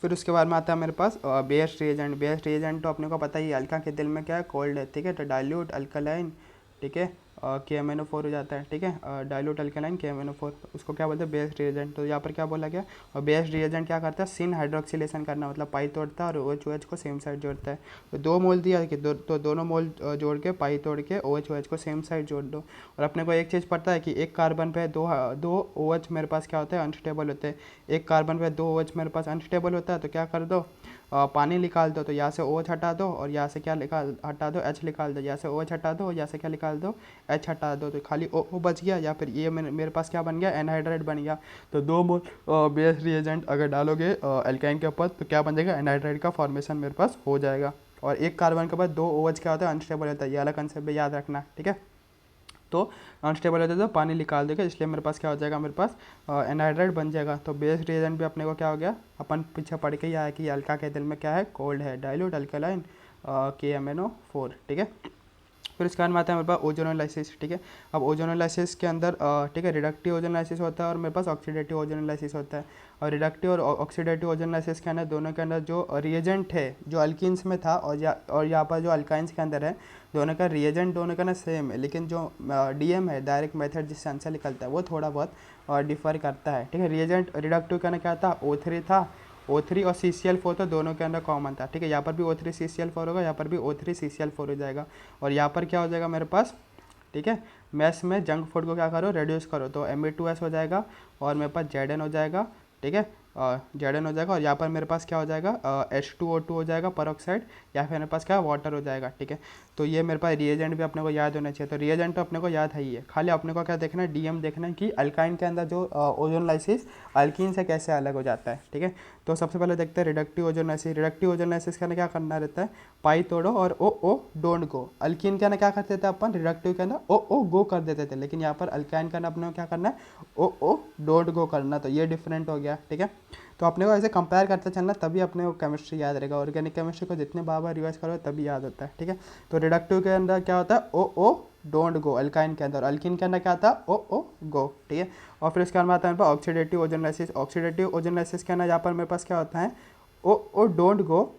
फिर उसके बाद में आता है मेरे पास बेस रिएजेंट। बेस रिएजेंट तो अपने को पता ही है, अल्का के दिल में क्या है, कोल्ड है, ठीक है। तो डाइल्यूट अल्कलाइन, ठीक है, KMnO4 हो जाता है, ठीक है। डाइल्यूट अल्कलाइन KMnO4, उसको क्या बोलते हैं, बेस रिएजेंट। तो यहाँ पर क्या बोला गया, और बेस रिएजेंट क्या करता है, सिन हाइड्रोक्सिलेशन करना, मतलब पाई तोड़ता है और OH को सेम साइड जोड़ता है। तो 2 मोल दिया कि तो दोनों मोल जोड़ के पाई तोड़ के OH को सेम साइड जोड़ दो। और अपने को एक चीज़ पता है कि एक कार्बन पे दो OH मेरे पास क्या होता है, अनस्टेबल होते हैं। एक कार्बन पे 2 OH मेरे पास अनस्टेबल होता है, तो क्या कर दो, पानी निकाल दो। तो यहाँ से OH हटा दो और यहाँ से क्या हटा दो, H निकाल दो। यहाँ से OH हटा दो और यहाँ से क्या निकाल दो, H हटा दो। तो खाली O बच गया, या फिर ये मेरे पास क्या बन गया, एनहाइड्राइड बन गया। तो 2 मोल बेस रिएजेंट अगर डालोगे एल्काइन के ऊपर तो क्या बन जाएगा, एनहाइड्राइड का फॉर्मेशन मेरे पास हो जाएगा। और एक कार्बन के बाद 2 OH क्या होता है, अनस्टेबल होता है। ये अलग कंसेप्ट भी याद रखना, ठीक है। तो अनस्टेबल होता है तो पानी निकाल देगा, इसलिए मेरे पास क्या हो जाएगा, मेरे पास एनहाइड्राइड बन जाएगा। तो बेस रिएजेंट भी अपने को क्या हो गया, अपन पीछे पढ़ के ही आया कि अल्का के दिल में क्या है, कोल्ड है, डाइल्यूट अल्कलाइन KMnO4, ठीक है। फिर इसके बाद में आता है मेरे पास ओजोनोलाइसिस, ठीक है। अब ओजोनोलाइसिस के अंदर ठीक है, रिडक्टिव ओजोनोलाइसिस होता है और मेरे पास ऑक्सीडेटिव ओजोनोलाइसिस होता है। और रिडक्टिव और ऑक्सीडेटिव ओजोनोलाइसिस के अंदर दोनों के अंदर जो रिएजेंट है, जो अल्किन्स में था और यहाँ पर जो अल्काइंस के अंदर है, दोनों का रिएजेंट दोनों का ना सेम है, लेकिन जो DM है, डायरेक्ट मेथड जिससे आंसर निकलता है, वो थोड़ा बहुत डिफर करता है, ठीक है। रिएजेंट रिडक्टिव का ना क्या था, O3 था, O3 और CCl4 तो दोनों के अंदर कॉमन था, ठीक है। यहाँ पर भी O3 CCl4 होगा, यहाँ पर भी O3 CCl4 हो जाएगा। और यहाँ पर क्या हो जाएगा मेरे पास, ठीक है, मैस में जंक फूड को क्या करो, रिड्यूस करो, तो Me2S हो जाएगा और मेरे पास Zn हो जाएगा, ठीक है। Zn हो जाएगा और यहाँ पर मेरे पास क्या हो जाएगा, H2O2 हो जाएगा परऑक्साइड, या फिर मेरे पास क्या वाटर हो जाएगा, ठीक है। तो ये मेरे पास रिएजेंट भी अपने को याद होना चाहिए। तो रिएजेंट तो अपने को याद है ही है, खाली अपने को क्या देखना है, DM देखना है कि अल्काइन के अंदर जो ओजोनलाइसिस अल्कीन से कैसे अलग हो जाता है, ठीक है। तो सबसे पहले देखते हैं रिडक्टिव ओजोनलाइसिस। रिडक्टिव ओजोनलाइसिस का क्या करना रहता है, पाई तोड़ो और O डोंट गो। अल्कीन के अंदर क्या करते थे अपन, रिडक्टिव के अंदर O गो कर देते थे, लेकिन यहाँ पर अल्काइन के अंदर अपने को क्या करना है, O डोंट गो करना। तो ये डिफरेंट हो गया, ठीक है। तो अपने को ऐसे कंपेयर करते चलना, तभी अपने को केमिस्ट्री याद रहेगा। ऑर्गेनिक केमिस्ट्री को जितने बार बार रिवाइज करो तभी याद होता है, ठीक है। तो रिडक्टिव के अंदर क्या होता है, O डोंट गो अल्काइन के अंदर, अल्किन के अंदर क्या आता है, O गो, ठीक है। और फिर इसके बाद में आता है मेरे पास ऑक्सीडेटिव ओजोनलाइसिस। ऑक्सीडेटिव ओजोनलाइसिस के अंदर यहाँ पर मेरे पास क्या होता है, O डोंट गो,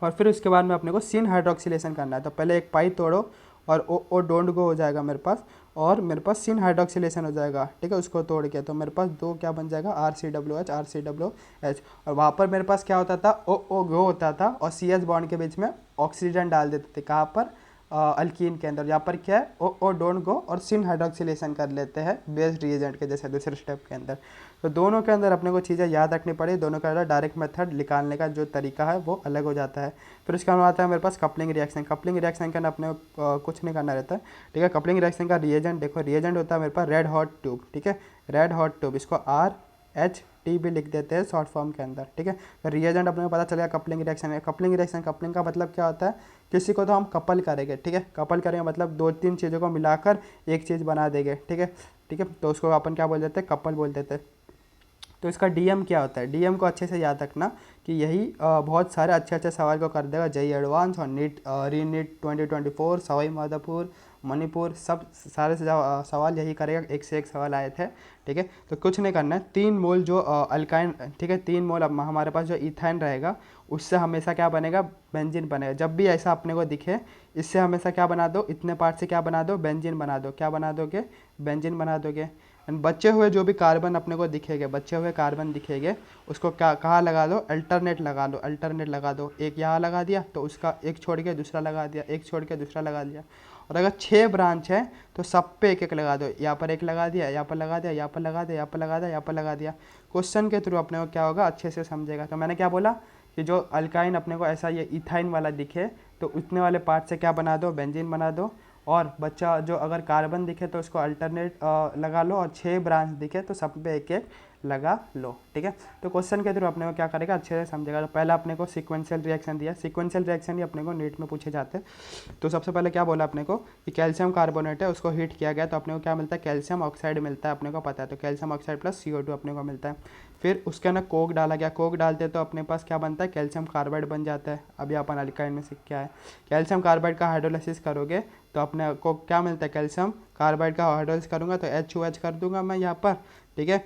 और फिर उसके बाद में अपने को सिन हाइड्रोक्सिलेशन करना है। तो पहले एक पाई तोड़ो और O डोंट गो हो जाएगा मेरे पास, और मेरे पास सिन हाइड्रोक्सिलेशन हो जाएगा, ठीक है, उसको तोड़ के। तो मेरे पास 2 क्या बन जाएगा, RCWH। और वहाँ पर मेरे पास क्या होता था, O गो होता था और CS बॉन्ड के बीच में ऑक्सीजन डाल देते थे, कहाँ पर, अल्कीन के अंदर। यहाँ पर क्या है, O डोंट गो और सिन हाइड्रोक्सिलेशन कर लेते हैं बेस रिएजेंट के जैसे दूसरे स्टेप के अंदर। तो दोनों के अंदर अपने को चीज़ें याद रखनी पड़ी, दोनों का डायरेक्ट मेथड निकालने का जो तरीका है वो अलग हो जाता है। फिर उसके बाद आता है मेरे पास कपलिंग रिएक्शन। कपलिंग रिएक्शन के अंदर अपने कुछ नहीं करना रहता है, ठीक है। कपलिंग रिएक्शन का रिएजेंट देखो, रिएजेंट होता है मेरे पास रेड हॉट ट्यूब, ठीक है, रेड हॉट ट्यूब, इसको RHT भी लिख देते हैं शॉर्ट फॉर्म के अंदर, ठीक है। तो रिएजेंट अपने को पता चलेगा कपलिंग रिएक्शन है। कपलिंग रिएक्शन, कपलिंग का मतलब क्या होता है, किसी को तो हम कपल करेंगे, ठीक है, कपल करेंगे मतलब 2-3 चीज़ों को मिलाकर एक चीज़ बना देंगे, ठीक है, ठीक है। तो उसको अपन क्या बोल देते हैं, कपल बोल देते हैं। तो इसका DM क्या होता है, DM को अच्छे से याद रखना कि यही बहुत सारे अच्छे अच्छे सवाल को कर देगा, JEE एडवांस और रीनीट 2024, सवाई माधोपुर, मणिपुर, सब सारे सवाल यही करेगा, एक से एक सवाल आए थे, ठीक है। तो कुछ नहीं करना है, 3 मोल जो अल्काइन, ठीक है, 3 मोल अब हमारे पास जो इथाइन रहेगा, उससे हमेशा क्या बनेगा, बेंजीन बनेगा। जब भी ऐसा अपने को दिखे, इससे हमेशा क्या बना दो, इतने पार्ट से क्या बना दो, बेंजीन बना दो। क्या बना दोगे, बेंजीन बना दोगे। एंड बचे हुए जो भी कार्बन अपने को दिखेंगे, बचे हुए कार्बन दिखेंगे, उसको क्या कहाँ लगा दो, अल्टरनेट लगा दो, अल्टरनेट लगा दो। एक यहाँ लगा दिया तो उसका एक छोड़ के दूसरा लगा दिया, एक छोड़ के दूसरा लगा दिया। और अगर 6 ब्रांच है तो सब पे एक एक लगा दो, यहाँ पर एक लगा दिया, यहाँ पर लगा दिया, यहाँ पर लगा दिया, यहाँ पर लगा दिया, यहाँ पर लगा दिया। क्वेश्चन के थ्रू अपने को क्या होगा, अच्छे से समझेगा। तो मैंने क्या बोला कि जो अल्काइन अपने को ऐसा ये इथाइन वाला दिखे तो उतने वाले पार्ट से क्या बना दो, बेंजीन बना दो। और बच्चा जो अगर कार्बन दिखे तो उसको अल्टरनेट लगा लो, और 6 ब्रांच दिखे तो सब पे एक एक लगा लो, ठीक है। तो क्वेश्चन के थ्रू अपने को क्या करेगा, अच्छे से समझेगा। तो पहला अपने को सीक्वेंशियल रिएक्शन दिया, सीक्वेंशियल रिएक्शन ही अपने को नीट में पूछे जाते हैं। तो सबसे पहले क्या बोला अपने को कि कैल्शियम कार्बोनेट है, उसको हीट किया गया तो अपने को क्या मिलता है, कैल्शियम ऑक्साइड मिलता है, अपने को पता है। तो कैल्शियम ऑक्साइड प्लस CO2 अपने को मिलता है। फिर उसके अंदर कोक डाला गया, कोक डालते तो अपने पास क्या बनता है, कैल्शियम कार्बाइड बन जाता है। अभी अपन अल्काइन में सीख के आए, कैल्शियम कार्बाइड का हाइड्रोलाइसिस करोगे तो अपने को क्या मिलता है, कैल्शियम कार्बाइड का हाइड्रोलाइसिस करूँगा तो HOH कर दूंगा मैं यहाँ पर, ठीक है।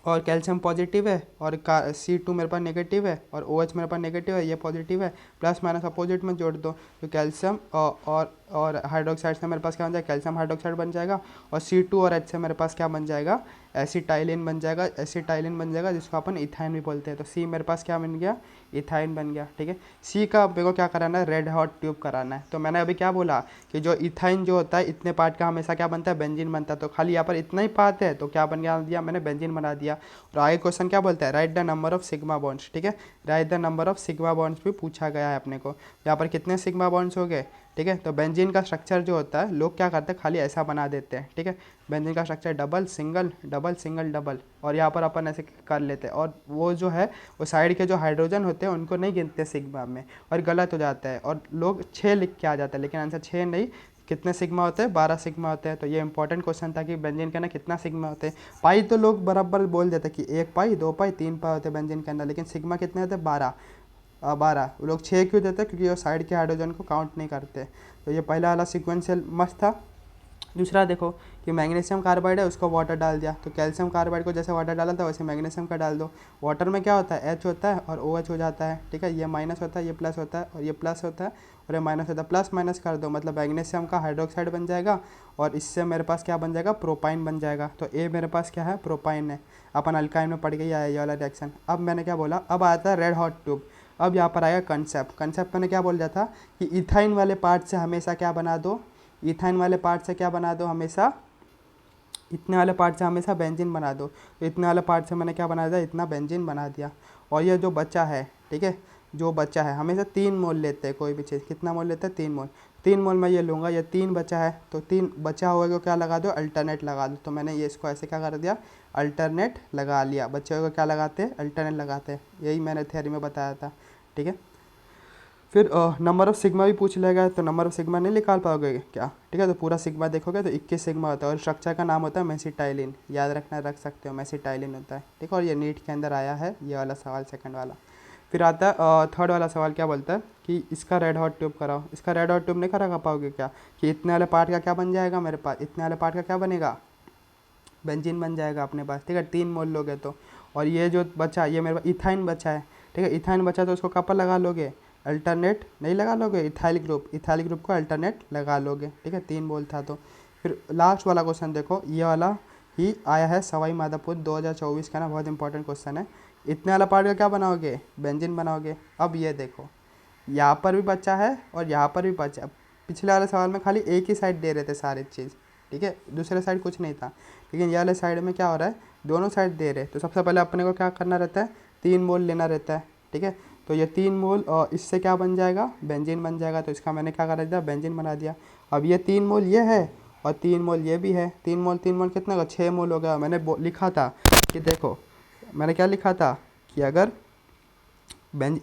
और कैल्शियम पॉजिटिव है और C2 मेरे पास नेगेटिव है और OH मेरे पास नेगेटिव है, ये पॉजिटिव है, प्लस माइनस अपोजिट में जोड़ दो तो कैल्शियम और हाइड्रोक्साइड से मेरे पास क्या बन जाएगा, कैल्शियम हाइड्रोक्साइड बन जाएगा और C2 और H से मेरे पास क्या बन जाएगा, एसिटाइलिन बन जाएगा, एसिटाइलिन बन जाएगा जिसको अपन इथाइन भी बोलते हैं। तो C मेरे पास क्या बन गया, इथाइन बन गया। ठीक है, C का मेरे को क्या कराना है, रेड हॉट ट्यूब कराना है। तो मैंने अभी क्या बोला कि जो इथाइन जो होता है इतने पार्ट का हमेशा क्या बनता है, बेंजीन बनता है। तो खाली यहाँ पर इतना ही पार्ट है तो क्या बन गया दिया मैंने, बेंजीन बना दिया। और आगे क्वेश्चन क्या बोलता है, right the number of sigma bonds. ठीक है, right the number of sigma bonds भी पूछा गया है अपने को। यहाँ पर कितने सिग्मा बॉन्ड्स हो गए। ठीक है, तो बेंजीन का स्ट्रक्चर जो होता है लोग क्या करते हैं, खाली ऐसा बना देते हैं। ठीक है, बेंजीन का structure double single double single double, और यहाँ पर अपन ऐसे कर लेते हैं और वो जो है वो साइड के जो हाइड्रोजन होते हैं उनको नहीं गिनते सिग्मा में और गलत हो जाता है और लोग 6 लिख के आ जाते हैं, लेकिन आंसर 6 नहीं, कितने सिग्मा होते हैं, 12 सिग्मा होते हैं। तो ये इंपॉर्टेंट क्वेश्चन था कि बेंजीन के अंदर कितना सिग्मा होते हैं। पाई तो लोग बराबर बोल देते कि 1 पाई 2 पाई 3 पाई होते हैं बेंजीन के अंदर, लेकिन सिग्मा कितने होते हैं, 12। 12 वो लोग 6 क्यों देते हैं, क्योंकि वो साइड के हाइड्रोजन को काउंट नहीं करते। तो ये पहला वाला सिक्वेंशियल मस्त था। दूसरा देखो कि मैग्नीशियम कार्बाइड है उसको वाटर डाल दिया, तो कैल्शियम कार्बाइड को जैसे वाटर डाला था वैसे मैग्नीशियम का डाल दो। वाटर में क्या होता है, H होता है और OH हो जाता है। ठीक है, ये माइनस होता है, ये प्लस होता है और ये प्लस होता है और ये माइनस होता है, प्लस माइनस कर दो मतलब मैग्नीशियम का हाइड्रोक्साइड बन जाएगा और इससे मेरे पास क्या बन जाएगा, प्रोपाइन बन जाएगा। तो ए मेरे पास क्या है, प्रोपाइन है। अपन अल्काइन में पढ़ के आया ये वाला रिएक्शन। अब मैंने क्या बोला, अब आता है रेड हॉट ट्यूब। अब यहाँ पर आएगा कंसेप्ट मैंने क्या बोल रहा था कि इथाइन वाले पार्ट से हमेशा क्या बना दो, इथाइन वाले पार्ट से क्या बना दो, हमेशा इतने वाले पार्ट से हमेशा बेंजीन बना दो। तो इतने वाले पार्ट से मैंने क्या बना दिया, इतना बेंजीन बना दिया। और ये जो बच्चा है, ठीक है, जो बच्चा है हमेशा 3 मोल लेते हैं कोई भी चीज़, कितना मोल लेते हैं, 3 मोल। 3 मोल मैं ये लूँगा, ये 3 बचा है तो 3 बचा हुआ को क्या लगा दो, अल्टरनेट लगा दो। तो मैंने ये इसको ऐसे क्या कर दिया, अल्टरनेट लगा लिया। बच्चे को क्या लगाते हैं, अल्टरनेट लगाते हैं, यही मैंने थ्योरी में बताया था। ठीक है, फिर नंबर ऑफ सिग्मा भी पूछ लेगा, तो नंबर ऑफ सिग्मा नहीं निकाल पाओगे क्या। ठीक है, तो पूरा सिग्मा देखोगे तो 21 सिग्मा होता है और स्ट्रक्चर का नाम होता है मेसिटाइलिन, याद रखना, रख सकते हो, मेसिटाइलिन होता है। ठीक है, और ये नीट के अंदर आया है ये वाला सवाल, सेकंड वाला। फिर आता है थर्ड वाला सवाल, क्या बोलता है कि इसका रेड हॉट ट्यूब कराओ। इसका रेड हॉट ट्यूब नहीं करा पाओगे क्या, कि इतने वाले पार्ट का क्या बन जाएगा मेरे पास, इतने वाले पार्ट का क्या बनेगा, बेंजीन बन जाएगा अपने पास। ठीक है, 3 मोल लोगे तो। और ये जो बचा, ये मेरे पास इथाइन बचा है। ठीक है, इथाइन बचा तो उसको कहाँ पर लगा लोगे, अल्टरनेट नहीं लगा लोगे, इथाइल ग्रुप को अल्टरनेट लगा लोगे। ठीक है, 3 मोल था तो। फिर लास्ट वाला क्वेश्चन देखो, ये वाला ही आया है सवाई माधोपुर 2024 का ना, बहुत इंपॉर्टेंट क्वेश्चन है। इतने वाला पार्ट का क्या बनाओगे, बेंजीन बनाओगे। अब ये देखो यहाँ पर भी बचा है और यहाँ पर भी बचा। पिछले वाले सवाल में खाली एक ही साइड दे रहे थे सारी चीज़, ठीक है, दूसरे साइड कुछ नहीं था, लेकिन ये वाले साइड में क्या हो रहा है, दोनों साइड दे रहे। तो सबसे पहले अपने को क्या करना रहता है, 3 मोल लेना रहता है। ठीक है, तो ये 3 मोल और इससे क्या बन जाएगा, बेंजीन बन जाएगा। तो इसका मैंने क्या कर दिया, बेंजीन बना दिया। अब ये 3 मोल ये है और 3 मोल ये भी है। 3 मोल कितना होगा, 6 मोल हो गया। मैंने लिखा था कि देखो, मैंने क्या लिखा था कि अगर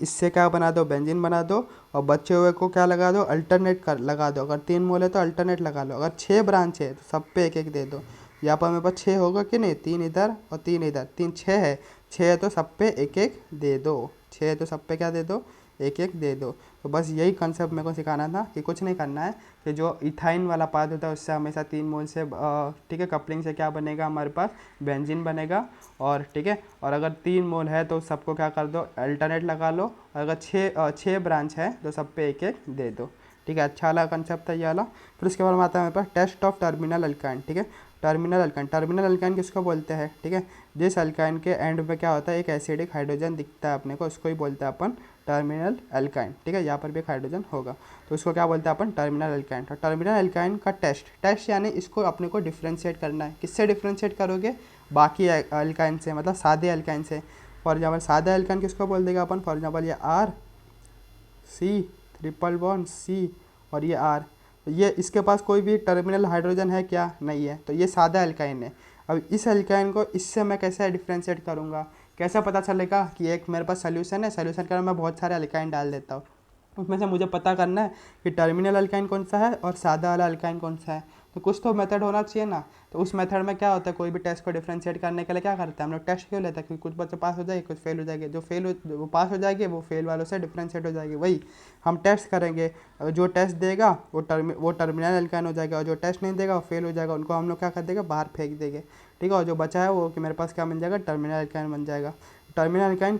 इससे क्या बना दो, बेंजीन बना दो और बचे हुए को क्या लगा दो, अल्टरनेट कर लगा दो। अगर 3 मोल है तो अल्टरनेट लगा लो। अगर 6 ब्रांच है तो सब पे एक एक दे दो। यहाँ पर मेरे पास 6 होगा कि नहीं, 3 इधर और 3 इधर, 3 6 है, 6 है तो सब पे एक एक दे दो। 6 है तो सब पे क्या दे दो, एक एक दे दो। तो बस यही कंसेप्ट मेरे को सिखाना था कि कुछ नहीं करना है, कि जो इथाइन वाला पार्ट होता है उससे हमेशा 3 मोल से ठीक है कपलिंग से क्या बनेगा, हमारे पास बेंजीन बनेगा। और ठीक है, और अगर 3 मोल है तो सबको क्या कर दो, अल्टरनेट लगा लो। और अगर 6 ब्रांच है तो सब पे एक एक दे दो। ठीक है, अच्छा वाला कंसेप्ट था ये वाला। फिर उसके बाद में आता है मेरे पास टेस्ट ऑफ टर्मिनल अल्काइन। ठीक है, टर्मिनल अल्काइन किसको बोलते हैं, ठीक है, जिस अल्काइन के एंड में क्या होता है, एक एसिडिक हाइड्रोजन दिखता है अपने को, उसको ही बोलते हैं अपन टर्मिनल अल्काइन। ठीक है, यहाँ पर भी एक हाइड्रोजन होगा तो उसको क्या बोलते हैं अपन, टर्मिनल अल्काइन। तो टर्मिनल अल्काइन का टेस्ट यानी इसको अपने को डिफ्रेंशिएट करना है। किससे डिफ्रेंशिएट करोगे, बाकी अल्काइन से, मतलब सादे अल्काइन से। फॉर एग्जाम्पल सादे अल्काइन किसको बोल देगा अपन, फॉर एग्जाम्पल ये RC ट्रिपल बॉन्ड C और ये R, ये इसके पास कोई भी टर्मिनल हाइड्रोजन है क्या, नहीं है, तो ये सादा अल्काइन है। अब इस अल्काइन को इससे मैं कैसे डिफ्रेंशिएट करूँगा, कैसे पता चलेगा कि एक मेरे पास सोल्यूशन है, सोल्यूशन का मैं बहुत सारे अल्काइन डाल देता हूँ, उसमें से मुझे पता करना है कि टर्मिनल अल्काइन कौन सा है और सादा वाला अल्काइन कौन सा है। तो कुछ तो मेथड होना चाहिए ना। तो उस मेथड में क्या होता है, कोई भी टेस्ट को डिफ्रेंशिएट करने के लिए क्या करते हैं हम लोग, टेस्ट क्यों लेते हैं, क्योंकि कुछ बच्चे पास हो जाएंगे, कुछ फेल हो जाएंगे, जो वो पास हो जाएंगे वो फेल वालों से डिफ्रेंशिएट हो जाएगी। वही हम टेस्ट करेंगे, जो टेस्ट देगा वो टर्मिनल अल्काइन हो जाएगा, और जो टेस्ट नहीं देगा वो फेल हो जाएगा, उनको हम लोग क्या कर देंगे, बाहर फेंक देंगे। ठीक है, और जो बचा है वो कि मेरे पास क्या बन जाएगा, टर्मिनल अल्काइन बन जाएगा। टर्मिनल अल्काइन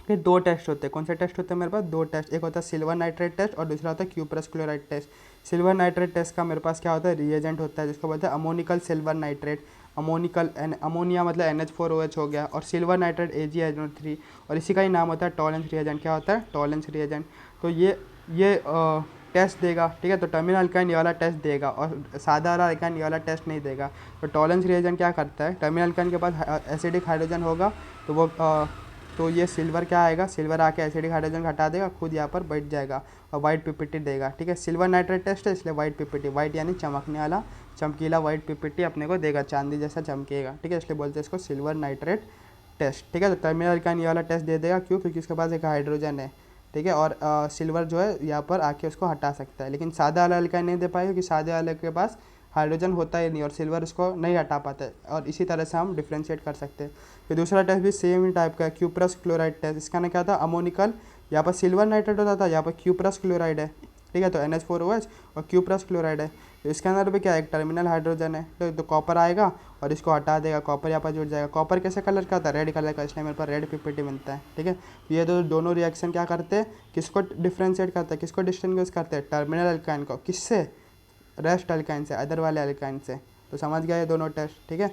के दो टेस्ट होते हैं। कौन से टेस्ट होते हैं मेरे पास, दो टेस्ट, एक होता है सिल्वर नाइट्रेट टेस्ट और दूसरा होता है cuprous chloride test. Silver nitrate test का मेरे पास क्या होता है, रिएजेंट होता है जिसको बोलते हैं अमोनिकल सिल्वर नाइट्रेट। अमोनिया मतलब NH4OH हो गया, और सिल्वर नाइट्रेट AgNO3, और इसी का ही नाम होता है टॉलेंस रिएजेंट। क्या होता है, टॉलेंस रिएजेंट। तो ये टेस्ट देगा, ठीक है। तो टर्मिनल अल्काइन ये वाला टेस्ट देगा, और सादा वाला अल्काइन ये वाला टेस्ट नहीं देगा। तो टॉलेंस रिएजेंट क्या करता है, टर्मिनल अल्काइन के पास एसिडिक हाइड्रोजन होगा, तो वो तो ये सिल्वर क्या आएगा, सिल्वर आके एसिडिक हाइड्रोजन हटा देगा, खुद यहाँ पर बैठ जाएगा और वाइट पीपीटी देगा। ठीक है, सिल्वर नाइट्रेट टेस्ट है इसलिए वाइट पीपीटी, वाइट यानी चमकने वाला, चमकीला वाइट पीपीटी अपने को देगा, चांदी जैसा चमकेगा। ठीक है, इसलिए बोलते हैं इसको सिल्वर नाइट्रेट टेस्ट। ठीक है, तो टर्मिनल अल्काइन ये वाला टेस्ट दे देगा, क्यों, क्योंकि उसके पास एक हाइड्रोजन है। ठीक है, और सिल्वर जो है यहाँ पर आके उसको हटा सकता है, लेकिन सादा वाला अल्काइन नहीं दे पाएगा क्योंकि सादे वाले के पास हाइड्रोजन होता ही नहीं और सिल्वर उसको नहीं हटा पाता है, और इसी तरह से हम डिफ्रेंशिएट कर सकते हैं। फिर दूसरा टेस्ट भी सेम ही टाइप का है, क्यूप्रस क्लोराइड टेस्ट। इसका ना क्या था, अमोनिकल, यहाँ पर सिल्वर नाइट्रेट होता था, यहाँ पर क्यूप्रस क्लोराइड है। ठीक है, तो NH4OH और क्यूप्रस क्लोराइड है। तो इसके अंदर भी क्या है, एक टर्मिनल हाइड्रोजन है, तो कॉपर आएगा और इसको हटा देगा, कॉपर यहाँ पर जुड़ जाएगा। कॉपर कैसे कलर का होता है, रेड कलर का, इसलिए मेरे पास रेड पीपीटी बनता है। ठीक है, तो ये दोनों रिएक्शन क्या करते हैं, किसको डिफ्रेंशिएट करते हैं, किसको डिस्टिंग्विश करते हैं, टर्मिनल अल्काइन को, किससे, रेस्ट अल्काइन से, अदर वाले अल्काइन से। तो समझ गया ये दोनों टेस्ट। ठीक है,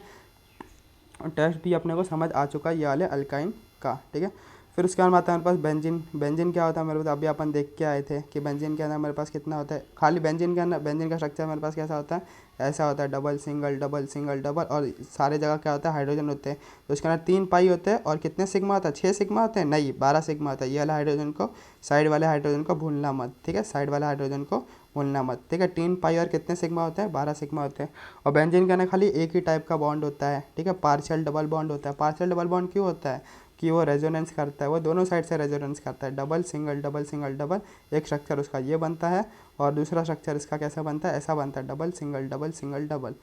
और टेस्ट भी अपने को समझ आ चुका है ये वाले अल्काइन का। ठीक है, फिर उसके बाद आता है मेरे पास बेंजीन। बेंजीन क्या होता है मेरे पास, अभी अपन देख के आए थे कि बेंजीन के अंदर मेरे पास कितना होता है, खाली बेंजीन के अंदर, बेंजीन का स्ट्रक्चर मेरे पास कैसा होता है, ऐसा होता है, double single double single double, और सारे जगह क्या होता है, हाइड्रोजन होते हैं। तो इसके अंदर 3 पाई होते हैं, और कितने सिग्मा होता है, 6 सिग्मा होते हैं, नहीं 12 सिग्मा होता है। ये वाला हाइड्रोजन को, साइड वाले हाइड्रोजन को भूलना मत। ठीक है, साइड वाले हाइड्रोजन को भूलना मत। ठीक है, 3 पाई और कितने सिग्मा होते हैं, 12 सिग्मा होते हैं। और बेंजीन के अंदर खाली एक ही टाइप का बॉन्ड होता है। ठीक है, पार्शियल डबल बॉन्ड होता है। पार्शियल डबल बॉन्ड क्यों होता है, कि वो रेजोनेंस करता है, वो दोनों साइड से रेजोनेंस करता है। Double single double single double, एक स्ट्रक्चर उसका ये बनता है, और दूसरा स्ट्रक्चर इसका कैसा बनता है, ऐसा बनता है, double single double single double.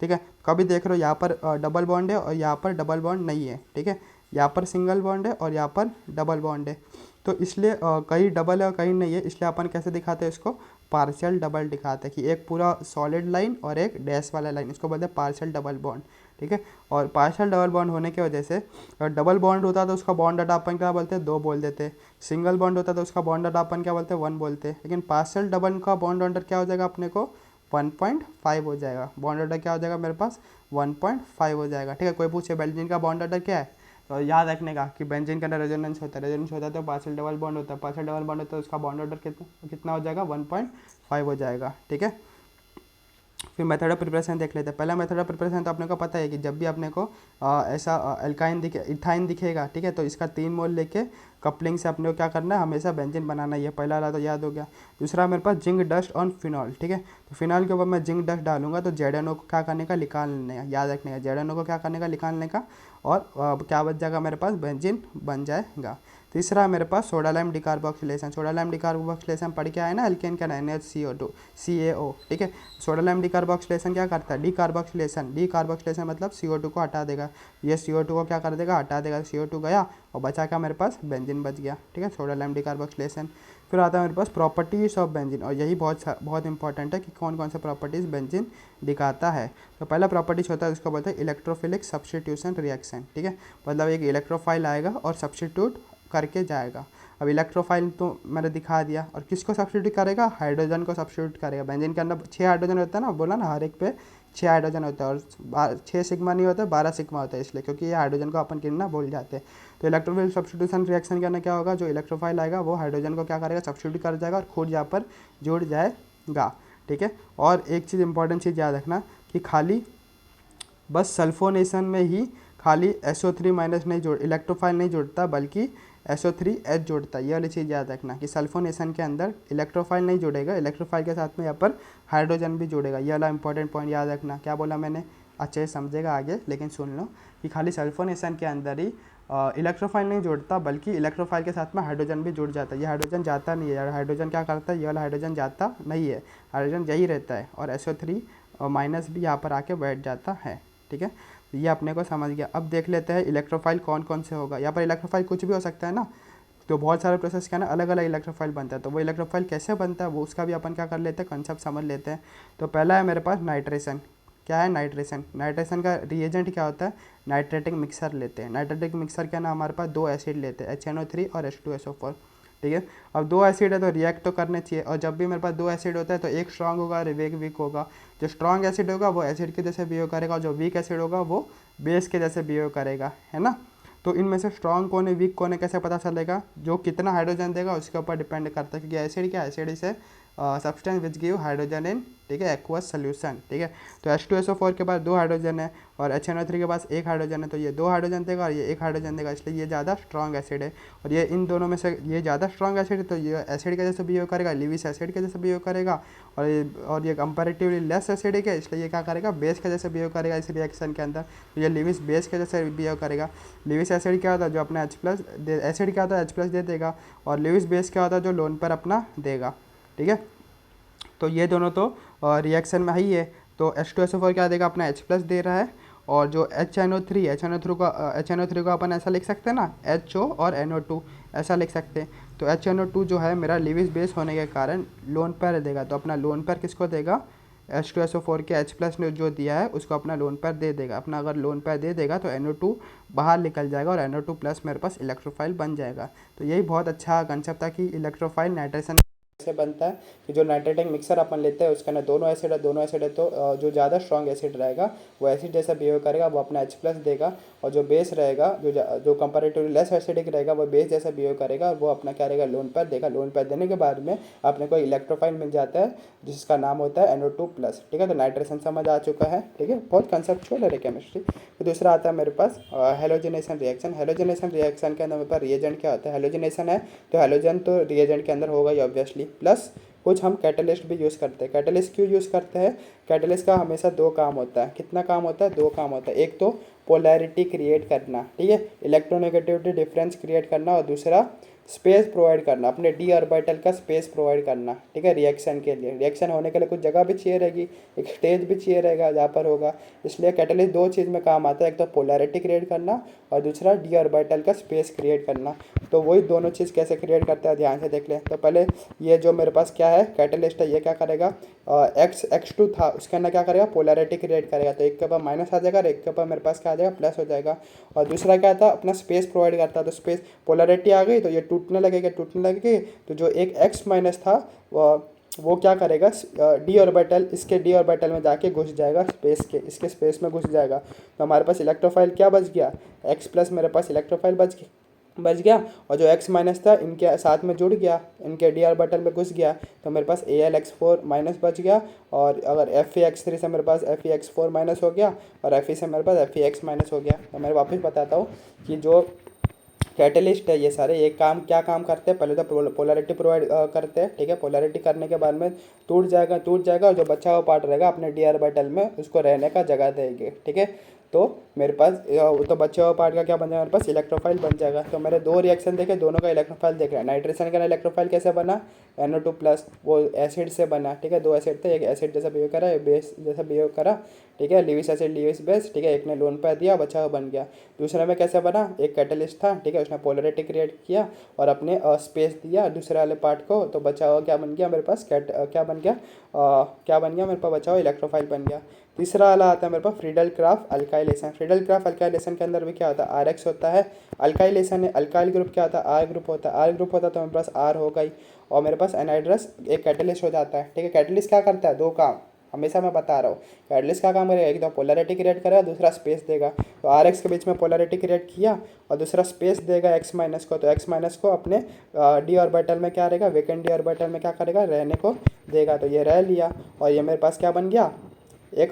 ठीक है, कभी देख रहे हो यहाँ पर डबल बॉन्ड है और यहाँ पर डबल बॉन्ड नहीं है। ठीक है, यहाँ पर सिंगल बॉन्ड है और यहाँ पर डबल बॉन्ड है। तो इसलिए कहीं डबल है और कहीं नहीं है, इसलिए अपन कैसे दिखाते हैं इसको, पार्शियल डबल दिखाते हैं, कि एक पूरा सॉलिड लाइन और एक डैश वाला लाइन, इसको बोलते हैं पार्शियल डबल बॉन्ड। ठीक है, और पार्शियल डबल बॉन्ड होने की वजह से, डबल बॉन्ड होता तो उसका बॉन्ड डाटा अपन क्या बोलते हैं, 2 बोल देते। सिंगल बॉन्ड होता तो उसका बॉन्ड डाटा अपन क्या बोलते हैं, 1 बोलते। लेकिन पार्शियल डबल का बॉन्ड ऑर्डर क्या हो जाएगा अपने को, 1.5 हो जाएगा। बॉन्ड ऑर्डर क्या हो जाएगा मेरे पास, 1.5 हो जाएगा। ठीक है, कोई पूछे बेंजीन का बॉन्ड ऑर्डर क्या है, तो याद रखने का कि बेंजीन के अंदर रेजोनेंस होता है, रेजोनेंस होता है तो पार्शियल डबल बॉन्ड होता है, पार्शियल डबल बॉन्ड होता है तो उसका बॉन्ड ऑर्डर कितना हो जाएगा, 1.5 हो जाएगा। ठीक है, फिर मेथड ऑफ प्रिपरेशन देख लेते हैं। पहला मेथड ऑफ प्रिपरेशन तो अपने को पता है कि जब भी अपने को ऐसा एल्काइन इथाइन दिखेगा, ठीक है, तो इसका 3 मोल लेके कपलिंग से अपने को क्या करना है, हमेशा बेंजीन बनाना है। ये पहला वाला तो याद हो गया। दूसरा मेरे पास जिंक डस्ट ऑन फिनॉल। ठीक है, तो फिनॉल के ऊपर मैं जिंक डस्ट डालूंगा तो ZNO को क्या करने का, निकालने का, याद रखने का, ZNO को क्या करने का, निकालने का, और क्या बच जाएगा मेरे पास, बेंजीन बन जाएगा। तीसरा मेरे पास soda lime decarboxylation. Soda lime decarboxylation पढ़ के आए ना, एल्केन का NaCO2 CaO। ठीक है, सोडा लाइम डिकार्बोक्सिलेशन क्या करता है, डिकार्बोक्सिलेशन मतलब CO2 को हटा देगा। ये CO2 को क्या कर देगा, हटा देगा, CO2 गया और बचा क्या मेरे पास, बेंजीन बच गया। ठीक है, सोडा लाइम डिकार्बोक्सिलेशन। फिर आता है मेरे पास प्रॉपर्टीज ऑफ बेंजीन, और यही बहुत इंपॉर्टेंट है कि कौन कौन से प्रॉपर्टीज़ बेंजीन दिखाता है। तो पहला प्रॉपर्टीज होता है उसको बोलते हैं इलेक्ट्रोफिलिक सब्स्टिट्यूशन रिएक्शन। ठीक है, मतलब एक इलेक्ट्रोफाइल आएगा और सब्स्टिट्यूट करके जाएगा। अब इलेक्ट्रोफाइल तो मैंने दिखा दिया, और किसको सब्स्टिट्यूट करेगा, हाइड्रोजन को सब्स्टिट्यूट करेगा। बेंजीन के अंदर 6 हाइड्रोजन होता है ना, बोला ना, हर एक पे 6 हाइड्रोजन होता है, और 6 सिग्मा नहीं होता है, 12 सिग्मा होता है, इसलिए क्योंकि ये हाइड्रोजन को अपन गिनना भूल जाते हैं। तो इलेक्ट्रोफिलिक सब्स्टिट्यूशन रिएक्शन करना क्या होगा, जो इलेक्ट्रोफाइल आएगा वो हाइड्रोजन को क्या करेगा, सब्स्टिट्यूट कर जाएगा और खुद यहाँ पर जुड़ जाएगा। ठीक है, और एक चीज़ इंपॉर्टेंट चीज़ याद रखना कि खाली बस सल्फोनेशन में ही खाली SO3- नहीं जुड़, इलेक्ट्रोफाइल नहीं जुड़ता, बल्कि SO3H जुड़ता है। ये वाली चीज़ याद रखना कि सल्फोनेशन के अंदर इलेक्ट्रोफाइल नहीं जुड़ेगा, इलेक्ट्रोफाइल के साथ में यहाँ पर हाइड्रोजन भी जुड़ेगा। ये वाला इंपॉर्टेंट पॉइंट याद रखना। क्या बोला मैंने, अच्छे से समझेगा आगे, लेकिन सुन लो कि खाली सल्फोनेशन के अंदर ही इलेक्ट्रोफाइल नहीं जुड़ता, बल्कि इलेक्ट्रोफाइल के साथ में हाइड्रोजन भी जुड़ जाता है। ये हाइड्रोजन जाता नहीं है, हाइड्रोजन क्या करता है, ये वाला हाइड्रोजन जाता नहीं है, हाइड्रोजन यही रहता है, और SO3 और माइनस भी यहाँ पर आके बैठ जाता है। ठीक है, ये अपने को समझ गया। अब देख लेते हैं इलेक्ट्रोफाइल कौन कौन से होगा। यहाँ पर इलेक्ट्रोफाइल कुछ भी हो सकता है ना, तो बहुत सारे प्रोसेस क्या है ना, अलग अलग इलेक्ट्रोफाइल बनता है। तो वो इलेक्ट्रोफाइल कैसे बनता है वो उसका भी अपन क्या कर लेते हैं, कंसेप्ट समझ लेते हैं। तो पहला है मेरे पास नाइट्रेशन। क्या है नाइट्रेशन? नाइट्रेशन का रिएजेंट क्या होता है, नाइट्रेटिक मिक्सर लेते हैं। नाइट्रेटिक मिक्सर क्या ना, हमारे पास दो एसिड लेते हैं, HNO3 और H2SO4। ठीक है, अब दो एसिड है तो रिएक्ट तो करने चाहिए, और जब भी मेरे पास दो एसिड होता है तो एक स्ट्रांग होगा और एक वीक होगा। जो स्ट्रांग एसिड होगा वो एसिड के जैसे बिहेव करेगा, और जो वीक एसिड होगा वो बेस के जैसे बिहेव करेगा, है ना। तो इनमें से स्ट्रांग कौन है वीक कौन है कैसे पता चलेगा, जो कितना हाइड्रोजन देगा उसके ऊपर डिपेंड करता है, क्योंकि एसिड क्या, एसिड इसे substance which give hydrogen in, ठीक है, एक्वस सोल्यूशन। ठीक है, तो H2SO4 के पास दो हाइड्रोजन है और HNO3 के पास एक हाइड्रोजन है, तो ये दो हाइड्रोजन देगा और ये एक हाइड्रोजन देगा, इसलिए ये ज़्यादा स्ट्रॉन्ग एसिड है। और ये इन दोनों में से ये ज़्यादा स्ट्रॉन्ग एसिड है, तो ये एसिड के जैसे बिहेव करेगा, लिविस एसिड के जैसे बिहेव करेगा। और ये कंपेरेटिवली लेस एसिडिक है, इसलिए ये क्या करेगा, बेस के जैसे बिहेव करेगा इस रिएक्शन के अंदर। तो ये लिविस बेस के जैसे बिहेव करेगा। लिविस एसिड क्या होता है, जो अपना H+ एसिड क्या होता है, H+ दे देगा, और लिविस बेस क्या होता है, जो लोन पर अपना देगा। ठीक है, तो ये दोनों तो रिएक्शन में ही है। तो H2SO4 क्या देगा, अपना H+ दे रहा है, और जो HNO3 को अपन ऐसा लिख सकते हैं ना, HO और NO2 ऐसा लिख सकते हैं। तो HNO2 जो है मेरा लिविस बेस होने के कारण लोन पैर देगा, तो अपना लोन पैर किसको देगा, H2SO4 के H+ ने जो दिया है उसको अपना लोन पैर दे देगा। अपना अगर लोन पैर दे देगा तो NO2 बाहर निकल जाएगा और NO2+ मेरे पास इलेक्ट्रोफाइल बन जाएगा। तो यही बहुत अच्छा कंसेप्ट था कि इलेक्ट्रोफाइल नाइट्रेशन से बनता है, कि जो नाइट्रेटिक मिक्सर अपन लेते हैं उसके अंदर दोनों एसिड है, तो जो ज़्यादा स्ट्रॉन्ग एसिड रहेगा वो एसिड जैसा बिहेव करेगा, वो अपना H+ देगा, और जो बेस रहेगा, जो कंपेरेटिवली लेस एसिडिक रहेगा वो बेस जैसा बिहेव करेगा, और वो अपना क्या रहेगा, लोन पैर देगा। लोन पैर देने के बाद में अपने को इलेक्ट्रोफाइल मिल जाता है जिसका नाम होता है NO2+। ठीक है, तो नाइट्रेशन समझ आ चुका है। ठीक है, बहुत कंसेप्चुअल है केमिस्ट्री। तो दूसरा आता है मेरे पास हेलोजिनेशन रिएक्शन। हेलोजिनेशन रिएक्शन के अंदर मेरे पास रिएजेंट क्या होता है, हेलोजिनेशन है तो हेलोजन तो रिएजेंट के अंदर होगा ही ऑब्वियसली, प्लस कुछ हम कैटलिस्ट भी यूज़ करते हैं। कैटलिस्ट क्यों यूज़ करते हैं, कैटलिस्ट का हमेशा दो काम होता है। कितना काम होता है, दो काम होता है। एक तो पोलैरिटी क्रिएट करना, ठीक है, इलेक्ट्रोनेगेटिविटी डिफरेंस क्रिएट करना, और दूसरा स्पेस प्रोवाइड करना, अपने d ऑर्बिटल का स्पेस प्रोवाइड करना। ठीक है, रिएक्शन के लिए, रिएक्शन होने के लिए कुछ जगह भी चाहिए रहेगी, एक स्टेज भी चाहिए रहेगा जहाँ पर होगा। इसलिए कैटलिस्ट दो चीज़ में काम आता है, एक तो पोलैरिटी क्रिएट करना और दूसरा d ऑर्बिटल का स्पेस क्रिएट करना। तो वही दोनों चीज़ कैसे क्रिएट करता है ध्यान से देख लें। तो पहले ये जो मेरे पास क्या है कैटलिस्ट है, ये क्या करेगा, X2 था उसके अंदर क्या करेगा, पोलैरिटी क्रिएट करेगा, तो एक के ऊपर माइनस आ जाएगा और एक के ऊपर मेरे पास क्या आ जाएगा, प्लस हो जाएगा। और दूसरा क्या था, अपना स्पेस प्रोवाइड करता है, तो स्पेस पोलैरिटी आ गई तो ये टूटने लगेगी, तो जो एक X- था वो क्या करेगा, d ऑर्बिटल, इसके d ऑर्बिटल में जाके घुस जाएगा, स्पेस के, इसके स्पेस में घुस जाएगा। तो हमारे पास इलेक्ट्रोफाइल क्या बच गया, X+ मेरे पास इलेक्ट्रोफाइल बच गया, और जो X- था इनके साथ में जुड़ गया, इनके d ऑर्बिटल में घुस गया, तो मेरे पास Al(X4- बच गया। और अगर Fe(X3) से मेरे पास Fe(X4- हो गया, और Fe से मेरे पास Fex- हो गया। तो मैं वापस बताता हूँ कि जो कैटलिस्ट है ये सारे एक काम क्या काम करते हैं, पहले तो पोलैरिटी प्रोवाइड करते हैं। ठीक है, पोलैरिटी करने के बाद में टूट जाएगा और जो बचा हुआ पार्ट रहेगा अपने d ऑर्बिटल में उसको रहने का जगह देंगे। ठीक है, तो मेरे पास तो बचे हुआ पार्ट का क्या बन जाएगा, मेरे पास इलेक्ट्रोफाइल बन जाएगा। तो मेरे दो रिएक्शन देखे, दोनों का इलेक्ट्रोफाइल देख रहे हैं। नाइट्रेशन का इलेक्ट्रोफाइल कैसे बना, NO2+, वो एसिड से बना। ठीक है, दो एसिड थे, एक एसिड जैसा बिहेव करा, एक बेस जैसा बिहेव करा। ठीक है, लिविस एसिड लिविस बेस, ठीक है, एक ने लोन पैर दिया, बचा हुआ बन गया। दूसरे में कैसे बना, एक कैटलिस्ट था, ठीक है, उसने पोलैरिटी क्रिएट किया और अपने स्पेस दिया दूसरे वाले पार्ट को, तो बचा हुआ क्या बन गया मेरे पास, क्या बन गया मेरे पास, बचा हुआ इलेक्ट्रोफाइल बन गया। तीसरा वाला आता है मेरे पास Friedel Crafts alkylation. Friedel Crafts alkylation के अंदर भी क्या होता है, RX होता है। अल्काइलेशन है, अल्काइल ग्रुप क्या होता है, R ग्रुप होता है। R ग्रुप होता है तो मेरे पास R होगा ही, और मेरे पास एनहाइड्रस एक कैटलिस्ट हो जाता है। ठीक है, कैटलिस्ट क्या करता है, दो काम, हमेशा मैं बता रहा हूँ। कैटलिस्ट का काम करेगा, एक तो पोलैरिटी क्रिएट करेगा, दूसरा स्पेस देगा। तो RX के बीच में पोलैरिटी क्रिएट किया और दूसरा स्पेस देगा X- को, तो X- को अपने d ऑर्बिटल में क्या रहेगा, वेकेंट d ऑर्बिटल में क्या करेगा, रहने को देगा। तो ये रह लिया और ये मेरे पास क्या बन गया, एक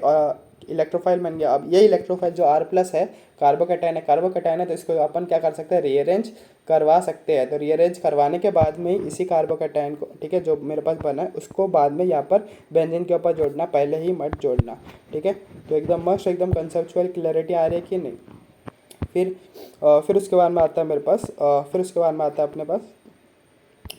इलेक्ट्रोफाइल बन गया। अब ये इलेक्ट्रोफाइल जो R+ है, कार्बोकैटायन है, तो इसको अपन क्या कर सकते हैं, रीअरेंज करवा सकते हैं। तो रीअरेंज करवाने के बाद में इसी कार्बोकैटायन को, ठीक है, जो मेरे पास बना है उसको बाद में यहाँ पर बेंजीन के ऊपर जोड़ना, पहले ही मत जोड़ना। ठीक है, तो एकदम मस्त, एकदम कंसेप्चुअल क्लैरिटी आ रही है कि नहीं। फिर उसके बाद में आता है मेरे पास, फिर उसके बाद में आता है अपने पास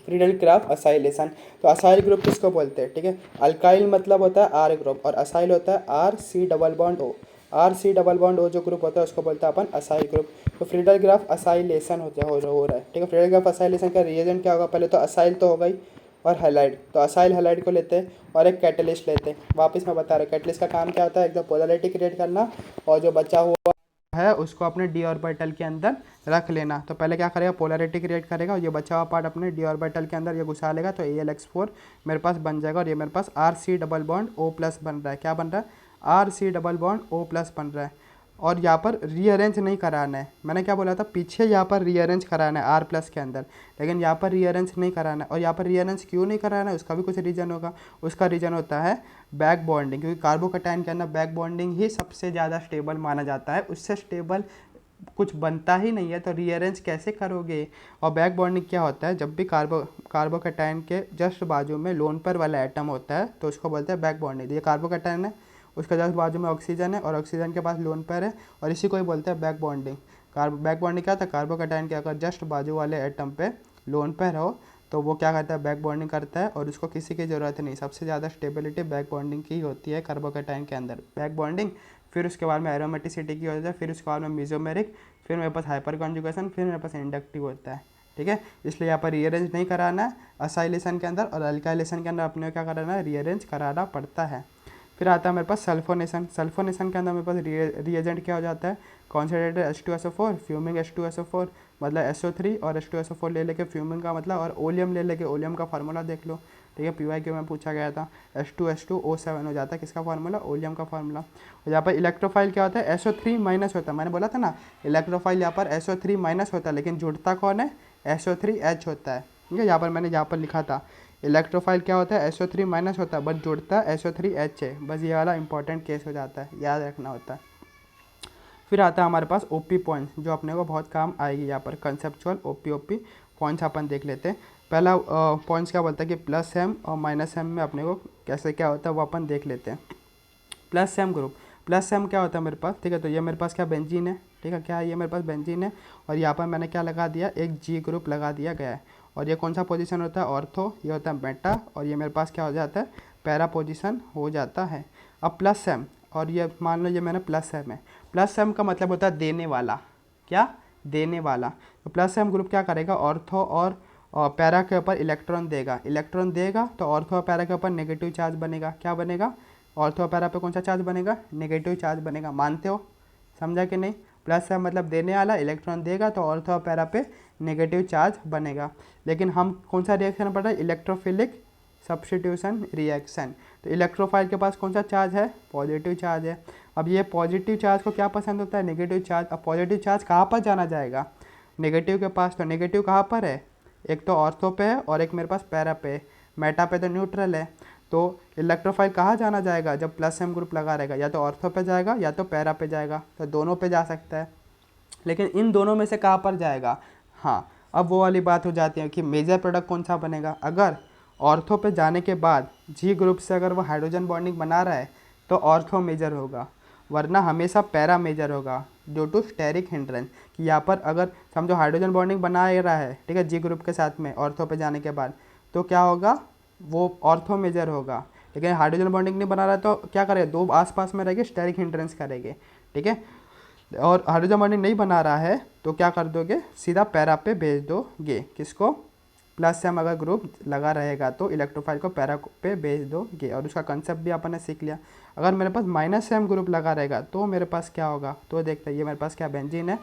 फ्रीडल ग्राफ असाइलेशन। तो असाइल ग्रुप किसको बोलते हैं, ठीक है। अल्काइल मतलब होता है आर ग्रुप और असाइल होता है R C double bond O. R C double bond O जो ग्रुप होता है उसको बोलते हैं अपन असाइल ग्रुप। तो फ्रीडल ग्राफ असाइलेशन हो रहा है, ठीक है। फ्रीडल ग्राफ असाइलेशन का रिएजेंट क्या होगा, पहले तो असाइल तो हो गई और हैलाइड। तो असाइल हैलाइड को लेते हैं और एक कैटलिस्ट लेते हैं। वापस मैं बता रहा हूँ कैटलिस्ट का काम क्या होता है, एकदम पोलैरिटी क्रिएट करना और जो बचा हुआ है उसको अपने डी ऑर्बिटल के अंदर रख लेना। तो पहले क्या करेगा, पोलैरिटी क्रिएट करेगा और ये बचा हुआ पार्ट अपने डी ऑर्बिटल के अंदर ये घुसा लेगा। तो AlX4 मेरे पास बन जाएगा और ये मेरे पास RC double bond O plus बन रहा है। क्या बन रहा है, RC double bond O plus बन रहा है। और यहाँ पर रीअरेंज नहीं कराना है, मैंने क्या बोला था पीछे यहाँ पर रीअरेंज कराना है R प्लस के अंदर, लेकिन यहाँ पर रीअरेंज नहीं कराना है। और यहाँ पर रीअरेंज क्यों नहीं कराना है उसका भी कुछ रीज़न होगा। उसका रीज़न होता है बैक बॉन्डिंग, क्योंकि कार्बोकैटायन के अंदर बैक बॉन्डिंग ही सबसे ज़्यादा स्टेबल माना जाता है, उससे स्टेबल कुछ बनता ही नहीं है। तो रीअरेंज कैसे करोगे। और बैक बॉन्डिंग क्या होता है, जब भी कार्बोकैटायन के जस्ट बाजू में लोन पेयर वाला एटम होता है तो उसको बोलते हैं बैक बॉन्डिंग। ये कार्बोकैटायन है, उसका जस्ट बाजू में ऑक्सीजन है और ऑक्सीजन के पास लोन पेयर है और इसी को ही बोलते हैं बैक बॉन्डिंग। बैक बॉन्डिंग क्या होता है, कार्बोकैटायन के अगर जस्ट बाजू वाले एटम पे लोन पेयर हो तो वो क्या करता है, बैक बॉन्डिंग करता है और उसको किसी की ज़रूरत नहीं। सबसे ज़्यादा स्टेबिलिटी बैक बॉन्डिंग की होती है कार्बोकैटायन के अंदर, बैक बॉन्डिंग। फिर उसके बाद में एरोमेटिसिटी की होती है, फिर उसके बाद में मेसोमेरिक, फिर मेरे पास हाइपर कॉन्जुगेशन, फिर मेरे पास इंडक्टिव होता है, ठीक है। इसलिए यहाँ पर रीअरेंज नहीं कराना है असाइलेशन के अंदर, और अल्काइलेशन के अंदर अपने क्या कराना है, रीअरेंज कराना पड़ता है। फिर आता है मेरे पास सल्फोनेशन। सल्फोनेशन के अंदर मेरे पास रिएजेंट क्या हो जाता है, कॉन्सेंट्रेटेड H2SO4 फ्यूमिंग H2SO4 मतलब SO3 और H2SO4 ले लेके फ्यूमिंग का मतलब, और ओलियम ले लेके, ओलियम का फार्मूला देख लो, ठीक है। PYQ में पूछा गया था, H2H2O7 हो जाता है किसका फार्मूला, ओलियम का फार्मूला। और यहाँ पर इलेक्ट्रोफाइल क्या होता है, SO3 माइनस होता है, मैंने बोला था ना इलेक्ट्रोफाइल यहाँ पर SO3 माइनस होता है, लेकिन जुड़ता कौन है, SO3H होता है, ठीक है। यहाँ पर मैंने यहाँ पर लिखा था इलेक्ट्रोफाइल क्या होता है, SO3 माइनस होता है बट जुड़ता है SO3H है। बस ये वाला इंपॉर्टेंट केस हो जाता है, याद रखना होता है। फिर आता है हमारे पास OP पॉइंट्स, जो अपने को बहुत काम आएगी यहाँ पर, कंसेप्चुअल OP पॉइंट्स अपन देख लेते हैं। पहला पॉइंट्स क्या बोलता है कि प्लस एम और माइनस एम में अपने को कैसे क्या होता है वो अपन देख लेते हैं। Plus M group, plus M क्या होता है मेरे पास, ठीक है। तो ये मेरे पास क्या बेंजीन है, ठीक है, क्या है ये मेरे पास बेंजीन है और यहाँ पर मैंने क्या लगा दिया, एक G ग्रुप लगा दिया गया है। और ये कौन सा पोजीशन होता है, ऑर्थो, ये होता है बेटा, और ये मेरे पास क्या हो जाता है, पैरा पोजीशन हो जाता है। अब प्लस एम, और ये मान लो ये मैंने प्लस एम है, प्लस एम का मतलब होता है देने वाला, क्या, देने वाला। तो प्लस एम ग्रुप क्या करेगा, ऑर्थो और पैरा के ऊपर इलेक्ट्रॉन देगा, इलेक्ट्रॉन देगा तो ऑर्थो और पैरा के ऊपर नेगेटिव चार्ज बनेगा। क्या बनेगा, ऑर्थो और पैरा पे कौन सा चार्ज बनेगा, नेगेटिव चार्ज बनेगा। मानते हो, समझा कि नहीं। प्लस एम मतलब देने वाला, इलेक्ट्रॉन देगा तो ऑर्थो और पैरा पे नेगेटिव चार्ज बनेगा। लेकिन हम कौन सा रिएक्शन पढ़ रहे हैं, इलेक्ट्रोफिलिक सब्स्टिट्यूशन रिएक्शन। तो इलेक्ट्रोफाइल के पास कौन सा चार्ज है, पॉजिटिव चार्ज है। अब ये पॉजिटिव चार्ज को क्या पसंद होता है, नेगेटिव चार्ज। अब पॉजिटिव चार्ज कहाँ पर जाना जाएगा, नेगेटिव के पास। तो नेगेटिव कहाँ पर है, एक तो ऑर्थो पे है और एक मेरे पास पैरा पे है, मेटा पे तो न्यूट्रल है। तो इलेक्ट्रोफाइल कहाँ जाना जाएगा जब प्लस एम ग्रुप लगा रहेगा, या तो ऑर्थो पे जाएगा या तो पैरा पे जाएगा, तो दोनों पे जा सकता है। लेकिन इन दोनों में से कहाँ पर जाएगा, हाँ अब वो वाली बात हो जाती है कि मेजर प्रोडक्ट कौन सा बनेगा। अगर ऑर्थो पे जाने के बाद G ग्रुप से अगर वो हाइड्रोजन बॉन्डिंग बना रहा है तो ऑर्थो मेजर होगा, वरना हमेशा पैरा मेजर होगा ड्यू टू स्टेरिक हिंड्रेंस। कि यहाँ पर अगर समझो हाइड्रोजन बॉन्डिंग बना ही रहा है, ठीक है, G ग्रुप के साथ में ऑर्थो पे जाने के बाद, तो क्या होगा, वो ऑर्थो मेजर होगा। लेकिन हाइड्रोजन बॉन्डिंग नहीं बना रहा है तो क्या करेगा, दो आसपास में रहेंगे, स्टेरिक हिंड्रेंस करेंगे, ठीक है। और हाइड्रोजन बॉन्डिंग नहीं बना रहा है तो क्या कर दोगे, सीधा पैरा पे भेज दोगे, किसको, प्लस एम अगर ग्रुप लगा रहेगा तो इलेक्ट्रोफाइल को पैरा पे भेज दोगे। और उसका कंसेप्ट भी अपन ने सीख लिया। अगर मेरे पास माइनस एम ग्रुप लगा रहेगा तो मेरे पास क्या होगा, तो देखते हैं, ये मेरे पास क्या बेंजीन है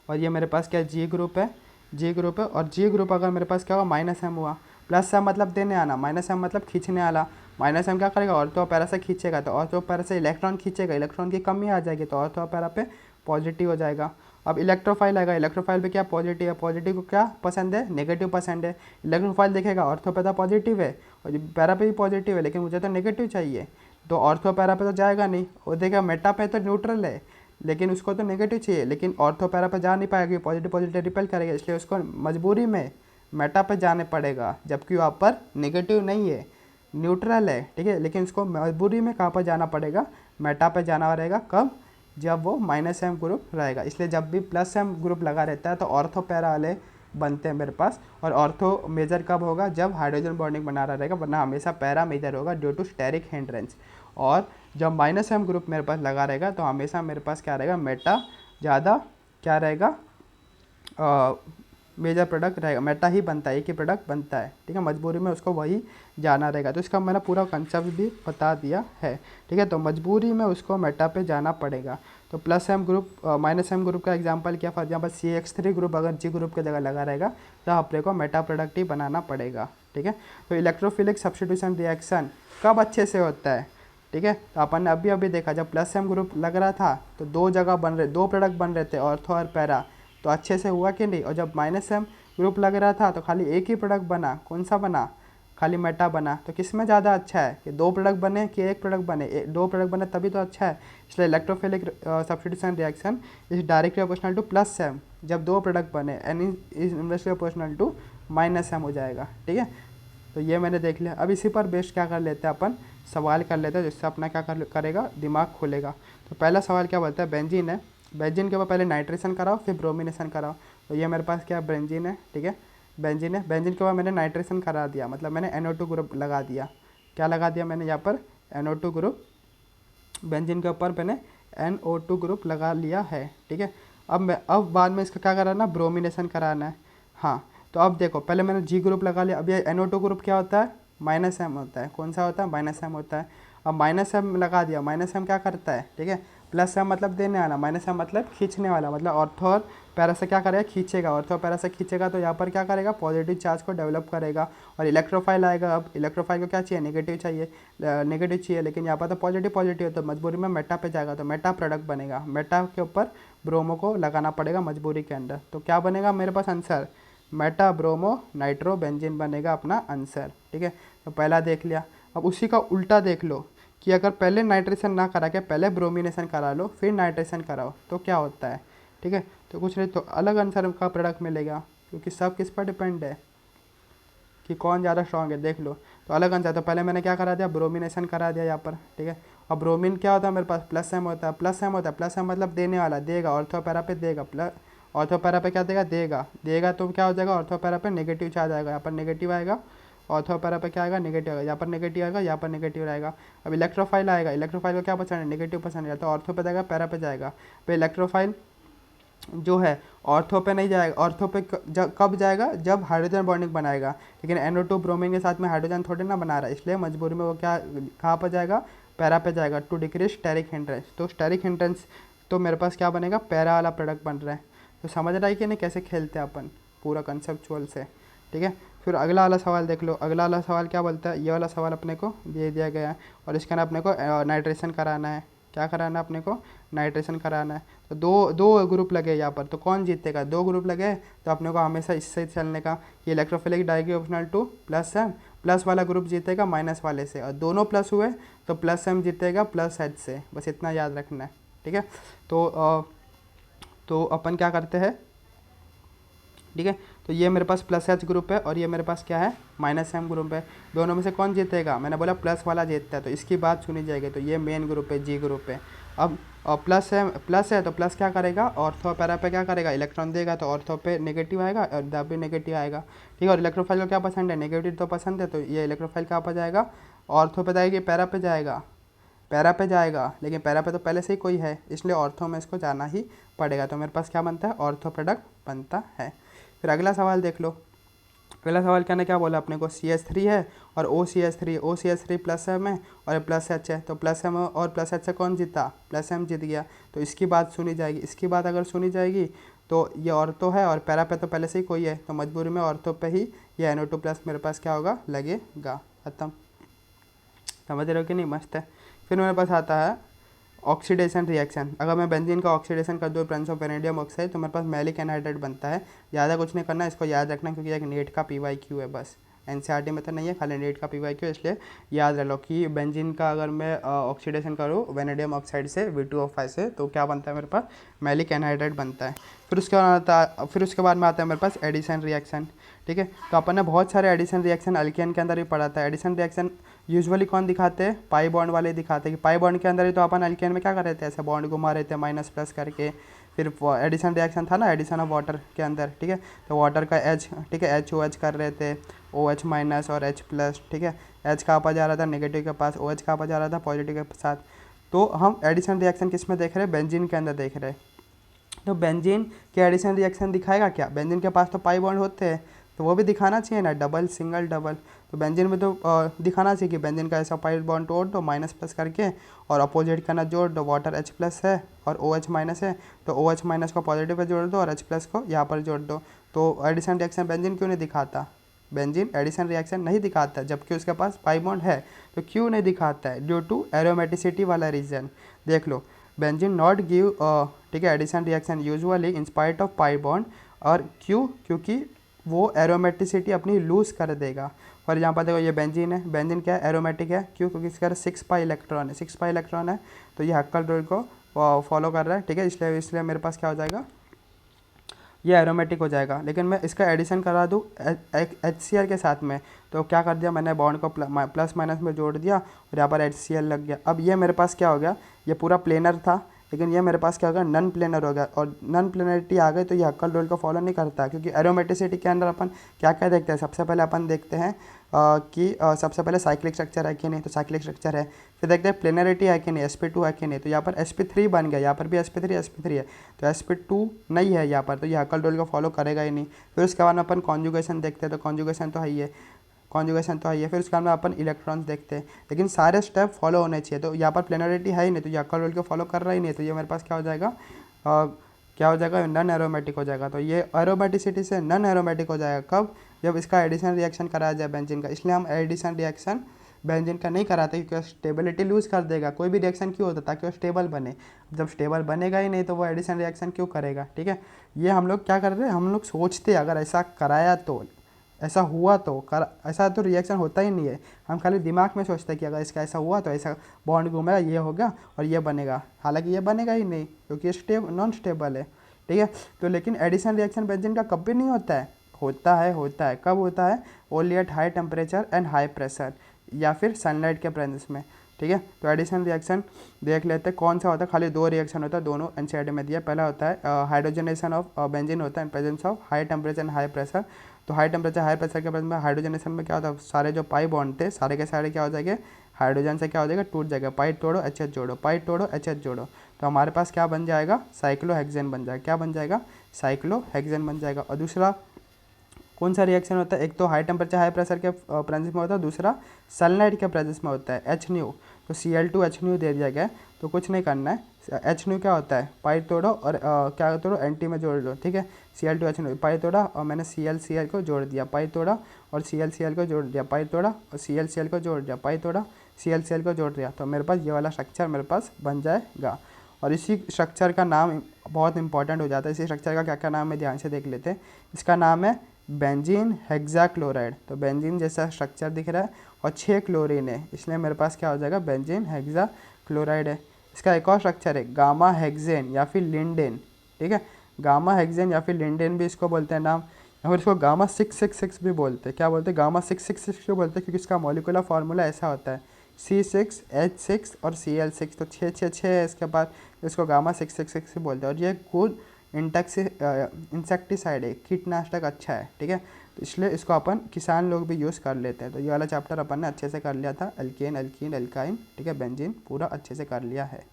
और ये मेरे पास क्या G ग्रुप है, G ग्रुप है। और G ग्रुप अगर मेरे पास क्या हुआ, माइनस एम हुआ, प्लस एम मतलब देने आना, माइनस एम मतलब खींचने वाला। माइनस एम क्या करेगा, ऑर्थो पैरा से खींचेगा, तो ऑर्थो पैरा से इलेक्ट्रॉन खींचेगा, इलेक्ट्रॉन की कमी आ जाएगी तो ऑर्थो पैरा पे पॉजिटिव हो जाएगा। अब इलेक्ट्रोफाइल आएगा, इलेक्ट्रोफाइल पे क्या पॉजिटिव है, पॉजिटिव को क्या पसंद है, नेगेटिव पसंद है। इलेक्ट्रोफाइल देखेगा ऑर्थो पे तो पॉजिटिव है और पैरा पे भी पॉजिटिव है, लेकिन मुझे तो नेगेटिव चाहिए, तो ऑर्थो पैरा पे तो जाएगा नहीं। वो देखेगा मेटा पे तो न्यूट्रल है लेकिन उसको तो नेगेटिव चाहिए, लेकिन ऑर्थो पैरा पे जा नहीं पाएगा, पॉजिटिव पॉजिटिव रिपेल करेगा, इसलिए उसको मजबूरी में मेटा पे जाने पड़ेगा, जबकि वहाँ पर नेगेटिव नहीं है, न्यूट्रल है, ठीक है। लेकिन उसको मजबूरी में कहाँ पर जाना पड़ेगा, मेटा पे जाना रहेगा। कब, जब वो माइनस एम ग्रुप रहेगा। इसलिए जब भी प्लस एम ग्रुप लगा रहता है तो ऑर्थो पैरा वाले बनते हैं मेरे पास। और ऑर्थो मेजर कब होगा, जब हाइड्रोजन बॉन्डिंग बना रहा रहेगा, वरना हमेशा पैरा मेजर होगा ड्यू टू स्टेरिक हिंड्रेंस। और जब -m ग्रुप मेरे पास लगा रहेगा तो हमेशा मेरे पास क्या रहेगा, मेटा ज़्यादा क्या रहेगा, मेजर प्रोडक्ट रहेगा, मेटा ही बनता है, एक ही प्रोडक्ट बनता है, ठीक है। मजबूरी में उसको वही जाना रहेगा। तो इसका मैंने पूरा कंसेप्ट भी बता दिया है, ठीक है। तो मजबूरी में उसको मेटा पे जाना पड़ेगा। तो +m ग्रुप -m ग्रुप का एग्जांपल क्या, फॉर एग्जांपल CH3 ग्रुप अगर G ग्रुप की जगह लगा रहेगा तो अपने को मेटा प्रोडक्ट ही बनाना पड़ेगा, ठीक है। तो इलेक्ट्रोफिलिक सब्स्टिट्यूशन रिएक्शन कब अच्छे से होता है, ठीक है। तो अपन ने अभी देखा जब +m ग्रुप लग रहा था तो दो जगह बन रहे, दो प्रोडक्ट बन रहे थे, ऑर्थो और पैरा, तो अच्छे से हुआ कि नहीं। और जब -m ग्रुप लग रहा था तो खाली एक ही प्रोडक्ट बना, कौन सा बना, खाली मेटा बना। तो किस में ज़्यादा अच्छा है कि दो प्रोडक्ट बने कि एक प्रोडक्ट बने, दो प्रोडक्ट बने तभी तो अच्छा है। इसलिए electrophilic substitution reaction is directly proportional to +m। जब दो प्रोडक्ट बने n is inversely proportional to -m हो जाएगा, ठीक है। तो ये मैंने देख लिया। अब इसी पर बेस्ड क्या कर लेते हैं अपन, सवाल कर लेते हैं, जिससे अपना क्या करेगा, दिमाग खुलेगा। तो पहला सवाल क्या बोलता है, बेंजीन है, बेंजीन के ऊपर पहले नाइट्रेशन कराओ फिर ब्रोमिनेशन कराओ। तो ये मेरे पास क्या बेंजीन है, ठीक है, बेंजीन है। बेंजीन के बाद मैंने नाइट्रेशन करा दिया, मतलब मैंने NO2 ग्रुप लगा दिया। क्या लगा दिया मैंने यहाँ पर, NO2 ग्रुप, बेंजीन के ऊपर मैंने NO2 ग्रुप लगा लिया है, ठीक है। अब बाद में इसका क्या कराना, ब्रोमिनेशन कराना है। हाँ, तो अब देखो पहले मैंने G ग्रुप लगा लिया। अब ये NO2 ग्रुप क्या होता है, -m होता है। कौन सा होता है, -m होता है। अब -m लगा दिया, -m क्या करता है, ठीक है। +m मतलब देने वाला, -m मतलब खींचने वाला, मतलब ऑर्थो और पैरा से क्या करेगा, खींचेगा। ऑर्थो और पैरा से खींचेगा तो यहाँ पर क्या करेगा, पॉजिटिव चार्ज को डेवलप करेगा। और इलेक्ट्रोफाइल आएगा। अब इलेक्ट्रोफाइल को क्या चाहिए, नेगेटिव चाहिए, नेगेटिव चाहिए, लेकिन यहाँ पर तो पॉजिटिव पॉजिटिव है, तो मजबूरी में मेटा पे जाएगा, तो मेटा प्रोडक्ट बनेगा। मेटा के ऊपर ब्रोमो को लगाना पड़ेगा मजबूरी के अंदर। तो क्या बनेगा मेरे पास answer, meta bromo nitro benzene बनेगा अपना आंसर, ठीक है। तो पहला देख लिया। अब उसी का उल्टा देख लो कि अगर पहले नाइट्रेशन ना करा के पहले ब्रोमिनेशन करा लो फिर नाइट्रेशन कराओ तो क्या होता है, ठीक है। तो कुछ नहीं, तो अलग आंसर का प्रोडक्ट मिलेगा, क्योंकि सब किस पर डिपेंड है कि कौन ज़्यादा स्ट्रॉन्ग है, देख लो। तो अलग आंसर, तो पहले मैंने क्या करा दिया, ब्रोमिनेशन करा दिया यहाँ पर, ठीक है। अब ब्रोमीन क्या होता है मेरे पास, +m होता है, +m होता है, +m मतलब देने वाला, देगा, ऑर्थो पैरा पे देगा, ऑर्थो पैरा पे क्या देगा, देगा तो क्या हो जाएगा, ऑर्थो पैरा पे नेगेटिव चार्ज आएगा, यहाँ पर नेगेटिव आएगा, ऑर्थो पैरा पे क्या आएगा, नेगेटिव आएगा, यहाँ पर नेगेटिव आएगा, यहाँ पर नेगेटिव रहेगा। अब इलेक्ट्रोफाइल आएगा, इलेक्ट्रोफाइल को क्या पसंद है, नेगेटिव पसंद है, तो ऑर्थो पे जाएगा, पैरा पे जाएगा। तो इलेक्ट्रोफाइल जो है ऑर्थो पे नहीं जाएगा, ऑर्थो पे कब जाएगा, जब हाइड्रोजन बॉन्डिंग बनाएगा। लेकिन NO2 ब्रोमीन के साथ में हाइड्रोजन थोड़े ना बना रहा है, इसलिए मजबूरी में वो क्या, कहाँ पर जाएगा, पैरा पे जाएगा, टू डिक्रीज स्टेरिक हिंड्रेंस। तो स्टेरिक हिंड्रेंस तो मेरे पास क्या बनेगा, पैरा वाला प्रोडक्ट बन रहा है। तो समझ रहा है कि नहीं कैसे खेलते हैं अपन पूरा कंसेप्चुअल से, ठीक है। फिर अगला वाला सवाल देख लो। अगला वाला सवाल क्या बोलता है, ये वाला सवाल अपने को दे दिया गया है और इसके अंदर अपने को नाइट्रेशन कराना है। क्या कराना है अपने को, नाइट्रेशन कराना है। तो दो ग्रुप लगे यहाँ पर, तो कौन जीतेगा, दो ग्रुप लगे तो अपने को हमेशा इससे चलने का, ये इलेक्ट्रोफिलिक डायरेक्टली टू +m, प्लस वाला ग्रुप जीतेगा माइनस वाले से, और दोनों प्लस हुए तो +m जीतेगा +h से, बस इतना याद रखना है, ठीक है। तो अपन क्या करते हैं, ठीक है। तो ये मेरे पास +h ग्रुप है और ये मेरे पास क्या है, -m ग्रुप है। दोनों में से कौन जीतेगा, मैंने बोला प्लस वाला जीतता है, तो इसकी बात सुनी जाएगी। तो ये मेन ग्रुप है, G ग्रुप है। अब प्लस है तो प्लस क्या करेगा, ऑर्थो पैरा पे क्या करेगा, इलेक्ट्रॉन देगा, तो ऑर्थो पे नेगेटिव आएगा और इधर भी नेगेटिव आएगा, ठीक है। और इलेक्ट्रोफाइल को क्या पसंद है, नेगेटिव तो पसंद है, तो ये इलेक्ट्रोफाइल कहाँ पर जाएगा, ऑर्थो पे जाएगी, पैरा पे जाएगा, पैरा पे जाएगा, लेकिन पैरा पे तो पहले से ही कोई है, इसलिए ऑर्थो में इसको जाना ही पड़ेगा। तो मेरे पास क्या बनता है, ऑर्थो प्रोडक्ट बनता है। फिर अगला सवाल देख लो। अगला सवाल क्या बोला अपने को, CH3 है और OCH3 +m है और +h है। तो +m और +h से कौन जीता, +m जीत गया। तो इसकी बात सुनी जाएगी, इसकी बात अगर सुनी जाएगी तो ये ऑर्थो है और पैरा पे तो पहले से ही कोई है, तो मजबूरी में ऑर्थो पे ही ये NO2+ मेरे पास क्या होगा, लगेगा, खत्म। समझ रहे हो कि नहीं, मस्त है। फिर मेरे पास आता है ऑक्सीडेशन रिएक्शन। अगर मैं बेंजीन का ऑक्सीडेशन कर दूँ प्रेजेंस ऑफ वेनेडियम ऑक्साइड तो मेरे पास मैलिक एनहाइड्रेट बनता है। ज़्यादा कुछ नहीं करना, इसको याद रखना क्योंकि एक नीट का PYQ है, बस NCERT में तो नहीं है, खाली नीट का PYQ, इसलिए याद रख लो कि बेंजीन का अगर मैं ऑक्सीडेशन करूँ वेनेडियम ऑक्साइड से V2O5 से तो क्या बनता है मेरे पास, मैलिक एनहाइड्रेट बनता है। फिर उसके बाद में आता है मेरे पास एडिशन रिएक्शन, ठीक है। तो अपन ने बहुत सारे एडिशन रिएक्शन अल्केन के अंदर ही पढ़ा था। एडिशन रिएक्शन यूजुअली कौन दिखाते हैं, पाई बॉन्ड वाले दिखाते हैं कि पाई बॉन्ड के अंदर ही तो अपन अल्केन में क्या कर रहे थे, ऐसे बॉन्ड घुमा रहे थे माइनस प्लस करके। फिर एडिशन रिएक्शन था ना, एडिशन ऑफ वाटर के अंदर, ठीक है। तो वाटर का H, ठीक है, HOH कर रहे थे, OH माइनस और H प्लस, ठीक है। H कहाँ पर जा रहा था, नेगेटिव के पास, OH कहाँ पर जा रहा था, पॉजिटिव के साथ। तो हम एडिशन रिएक्शन किस में देख रहे हैं, बेंजीन के अंदर देख रहे हैं। तो बेंजीन के एडिशन रिएक्शन दिखाएगा क्या, बेंजीन के पास तो पाई बॉन्ड होते हैं, तो वो भी दिखाना चाहिए ना, डबल सिंगल डबल। तो बेंजीन में तो दिखाना चाहिए कि बेंजीन का ऐसा पाई बॉन्ड तोड़ दो माइनस प्लस करके, और अपोजिट करना जोड़ दो, वाटर H प्लस है और OH माइनस है, तो OH माइनस को पॉजिटिव पे जोड़ दो और H प्लस को यहाँ पर जोड़ दो। तो एडिशन रिएक्शन बेंजीन क्यों नहीं दिखाता, बेंजीन एडिशन रिएक्शन नहीं दिखाता जबकि उसके पास पाई बॉन्ड है। तो क्यों नहीं दिखाता है, ड्यू टू एरोमेटिसिटी वाला रीजन। देख लो, बेंजीन नॉट गिव, ठीक है, addition reaction usually in spite of pi bond. और क्यों, क्योंकि वो एरोमेटिसिटी अपनी लूज कर देगा। और यहाँ पर देखो ये बेंजीन है, बेंजीन क्या है, एरोमेटिक है, क्यों, क्योंकि इसका 6 पाई इलेक्ट्रॉन है, 6 पाई इलेक्ट्रॉन है, तो ये हक्कल रूल को फॉलो कर रहा है, ठीक है। इसलिए मेरे पास क्या हो जाएगा, ये एरोमेटिक हो जाएगा। लेकिन मैं इसका एडिशन करा दूँ HCl के साथ में, तो क्या कर दिया मैंने, बॉन्ड को प्लस माइनस में जोड़ दिया और यहाँ पर HCl लग गया। अब ये मेरे पास क्या हो गया, ये पूरा प्लेनर था, लेकिन ये मेरे पास क्या हो गया, नन प्लेनर हो गया। और नन प्लेनरिटी आ गई तो ये हक्कल रूल को फॉलो नहीं करता, क्योंकि एरोमेटिसिटी के अंदर अपन क्या क्या देखते हैं, सबसे पहले अपन देखते हैं कि सबसे पहले साइक्लिक स्ट्रक्चर है कि नहीं, तो साइक्लिक स्ट्रक्चर है। फिर देखते हैं प्लेनरिटी है कि नहीं, sp2 है कि नहीं, तो यहाँ पर sp3 बन गया, यहाँ पर भी sp3 है, तो sp2 नहीं है यहाँ पर, तो ये हक्कल रूल को फॉलो करेगा ही नहीं। फिर उसके बाद अपन कॉन्जुगेशन देखते हैं, तो कॉन्जुगेशन तो है ही है, कॉन्जुगेशन तो है ही है। फिर उसके बाद अपन इलेक्ट्रॉन्स देखते हैं, लेकिन सारे स्टेप फॉलो होने चाहिए। तो यहाँ पर प्लेनरिटी है ही नहीं, तो ये हक्कल रूल को फॉलो कर रहा ही नहीं, तो ये मेरे पास क्या हो जाएगा, क्या हो जाएगा, नन एरोमेटिक हो जाएगा। तो ये एरोमेटिसिटी से नन एरोमेटिक हो जाएगा कब, जब इसका एडिशन रिएक्शन कराया जाए बेंजीन का। इसलिए हम एडिशन रिएक्शन बेंजीन का नहीं कराते, क्योंकि स्टेबिलिटी लूज कर देगा। कोई भी रिएक्शन क्यों होता है, ताकि वो स्टेबल बने। जब स्टेबल बनेगा ही नहीं तो वो एडिशन रिएक्शन क्यों करेगा, ठीक है। ये हम लोग क्या कर रहे हैं, हम लोग सोचते हैं अगर ऐसा कराया तो, ऐसा हुआ तो ऐसा तो रिएक्शन होता ही नहीं है। हम खाली दिमाग में सोचते हैं कि अगर इसका ऐसा हुआ तो ऐसा बॉन्ड घूमेगा, ये होगा और ये बनेगा, हालांकि ये बनेगा ही नहीं क्योंकि ये नॉन स्टेबल है, ठीक है। तो लेकिन एडिशन रिएक्शन बेंजीन का कभी नहीं होता है, होता है कब होता है, only at high temperature and high pressure, या फिर सनलाइट के प्रेजेंस में, ठीक है। तो एडिशन रिएक्शन देख लेते हैं कौन सा होता है। खाली 2 रिएक्शन होता है, दोनों एनसीईआरटी में दिया। पहला होता है हाइड्रोजनेशन ऑफ बेंजीन होता है in presence of high temperature and high pressure. तो हाई टेम्परेचर हाई प्रेशर के प्रेजेंस में हाइड्रोजनेशन में क्या होता है, सारे जो पाई बॉन्ड थे सारे के सारे क्या हो जाएंगे, हाइड्रोजन से क्या हो जाएगा, टूट जाएगा। पाई तोड़ो HH जोड़ो, पाई तोड़ो HH जोड़ो, तो हमारे पास क्या बन जाएगा, साइक्लोहेक्सेन बन जाएगा। क्या बन जाएगा, साइक्लोहेक्सेन बन जाएगा। और दूसरा कौन सा रिएक्शन होता है, एक तो हाई टेम्परेचर हाई प्रेशर के प्रेजेंस में होता है, दूसरा सनलाइट के प्रेजेंस में होता है, HNu। तो Cl2 HNu दे दिया गया, तो कुछ नहीं करना है। HNu क्या होता है, पाई तोड़ो और क्या तोड़ो, Nt में जोड़ दो, ठीक है। Cl2 HNu पाई तोड़ा और मैंने Cl को जोड़ दिया, पाई तोड़ा और Cl को जोड़ दिया, पाई तोड़ा और Cl को जोड़ दिया, पाई तोड़ा Cl को जोड़ दिया, तो मेरे पास ये वाला स्ट्रक्चर मेरे पास बन जाएगा। और इसी स्ट्रक्चर का नाम बहुत इंपॉर्टेंट हो जाता है। इसी स्ट्रक्चर का क्या क्या नाम है, ध्यान से देख लेते हैं। इसका नाम है बेंजीन हेक्साक्लोराइड। तो बेंजीन जैसा स्ट्रक्चर दिख रहा है और 6 क्लोरीन है, इसलिए मेरे पास क्या हो जाएगा, बेंजीन हेक्साक्लोराइड है। इसका एक और स्ट्रक्चर है गामा हेक्सेन या फिर लिंडेन, ठीक है। गामा हेक्सेन या फिर लिंडेन भी इसको बोलते हैं नाम, या फिर इसको गामा 666 भी बोलते हैं। क्या बोलते हैं, गामा 666 क्यों बोलते हैं, क्योंकि इसका मॉलिक्यूलर फार्मूला ऐसा होता है C6H6 और Cl6, तो 6 है इसके बाद, इसको गामा 666 भी बोलते हैं। और ये गुड इंसेक्टिसाइड है, कीटनाशक अच्छा है, ठीक है। तो इसलिए इसको अपन किसान लोग भी यूज़ कर लेते हैं। तो ये वाला चैप्टर अपन ने अच्छे से कर लिया था, एल्केन एल्कीन एल्काइन, ठीक है, बेंजीन पूरा अच्छे से कर लिया है।